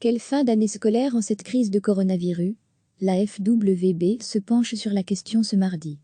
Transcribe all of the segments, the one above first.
Quelle fin d'année scolaire en cette crise de coronavirus? La FWB se penche sur la question ce mardi.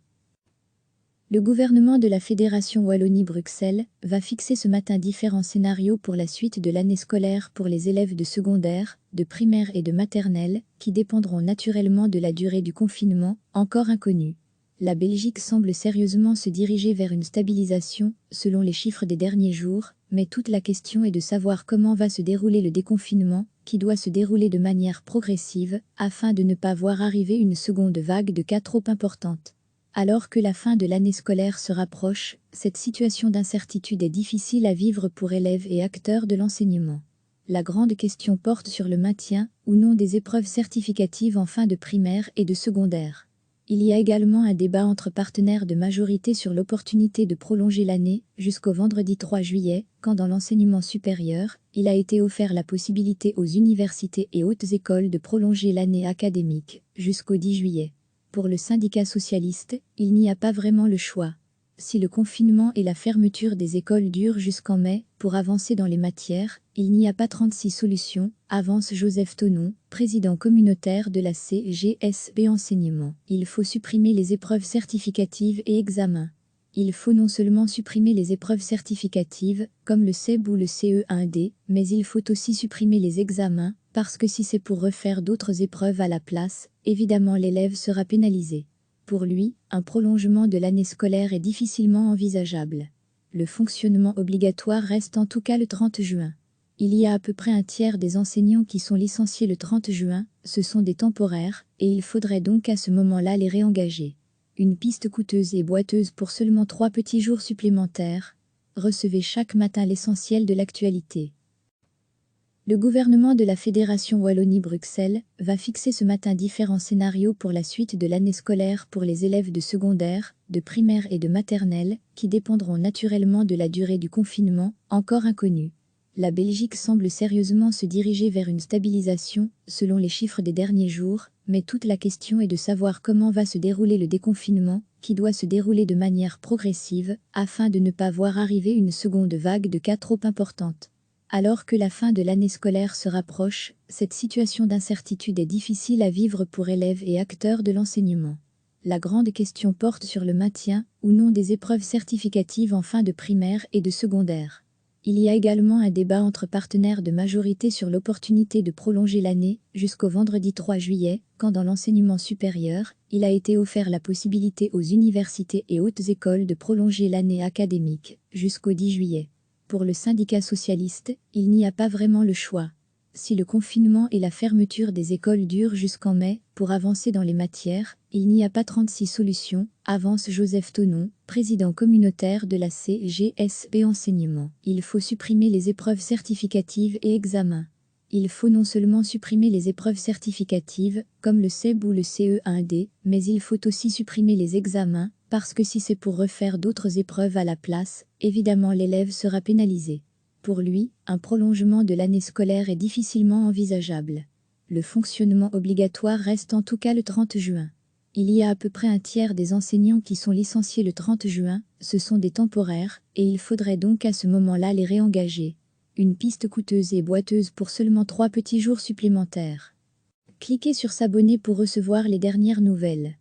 Le gouvernement de la Fédération Wallonie-Bruxelles va fixer ce matin différents scénarios pour la suite de l'année scolaire pour les élèves de secondaire, de primaire et de maternelle, qui dépendront naturellement de la durée du confinement, encore inconnue. La Belgique semble sérieusement se diriger vers une stabilisation, selon les chiffres des derniers jours, mais toute la question est de savoir comment va se dérouler le déconfinement, qui doit se dérouler de manière progressive, afin de ne pas voir arriver une seconde vague de cas trop importante. Alors que la fin de l'année scolaire se rapproche, cette situation d'incertitude est difficile à vivre pour élèves et acteurs de l'enseignement. La grande question porte sur le maintien ou non des épreuves certificatives en fin de primaire et de secondaire. Il y a également un débat entre partenaires de majorité sur l'opportunité de prolonger l'année jusqu'au vendredi 3 juillet, quand dans l'enseignement supérieur, il a été offert la possibilité aux universités et hautes écoles de prolonger l'année académique jusqu'au 10 juillet. Pour le syndicat socialiste, il n'y a pas vraiment le choix. Si le confinement et la fermeture des écoles durent jusqu'en mai, pour avancer dans les matières, il n'y a pas 36 solutions, avance Joseph Thonon, président communautaire de la CGSB Enseignement. Il faut supprimer les épreuves certificatives et examens. Il faut non seulement supprimer les épreuves certificatives, comme le CEB ou le CE1D, mais il faut aussi supprimer les examens, parce que si c'est pour refaire d'autres épreuves à la place, évidemment l'élève sera pénalisé. Pour lui, un prolongement de l'année scolaire est difficilement envisageable. Le fonctionnement obligatoire reste en tout cas le 30 juin. Il y a à peu près un tiers des enseignants qui sont licenciés le 30 juin, ce sont des temporaires, et il faudrait donc à ce moment-là les réengager. Une piste coûteuse et boiteuse pour seulement 3 petits jours supplémentaires. Recevez chaque matin l'essentiel de l'actualité. Le gouvernement de la Fédération Wallonie-Bruxelles va fixer ce matin différents scénarios pour la suite de l'année scolaire pour les élèves de secondaire, de primaire et de maternelle, qui dépendront naturellement de la durée du confinement, encore inconnue. La Belgique semble sérieusement se diriger vers une stabilisation, selon les chiffres des derniers jours, mais toute la question est de savoir comment va se dérouler le déconfinement, qui doit se dérouler de manière progressive, afin de ne pas voir arriver une seconde vague de cas trop importante. Alors que la fin de l'année scolaire se rapproche, cette situation d'incertitude est difficile à vivre pour élèves et acteurs de l'enseignement. La grande question porte sur le maintien ou non des épreuves certificatives en fin de primaire et de secondaire. Il y a également un débat entre partenaires de majorité sur l'opportunité de prolonger l'année jusqu'au vendredi 3 juillet, quand dans l'enseignement supérieur, il a été offert la possibilité aux universités et hautes écoles de prolonger l'année académique jusqu'au 10 juillet. Pour le syndicat socialiste, il n'y a pas vraiment le choix. Si le confinement et la fermeture des écoles durent jusqu'en mai, pour avancer dans les matières, il n'y a pas 36 solutions, avance Joseph Thonon, président communautaire de la CGSB Enseignement. Il faut supprimer les épreuves certificatives et examens. Il faut non seulement supprimer les épreuves certificatives, comme le CEB ou le CE1D, mais il faut aussi supprimer les examens, parce que si c'est pour refaire d'autres épreuves à la place, évidemment l'élève sera pénalisé. Pour lui, un prolongement de l'année scolaire est difficilement envisageable. Le fonctionnement obligatoire reste en tout cas le 30 juin. Il y a à peu près un tiers des enseignants qui sont licenciés le 30 juin, ce sont des temporaires, et il faudrait donc à ce moment-là les réengager. Une piste coûteuse et boiteuse pour seulement 3 petits jours supplémentaires. Cliquez sur s'abonner pour recevoir les dernières nouvelles.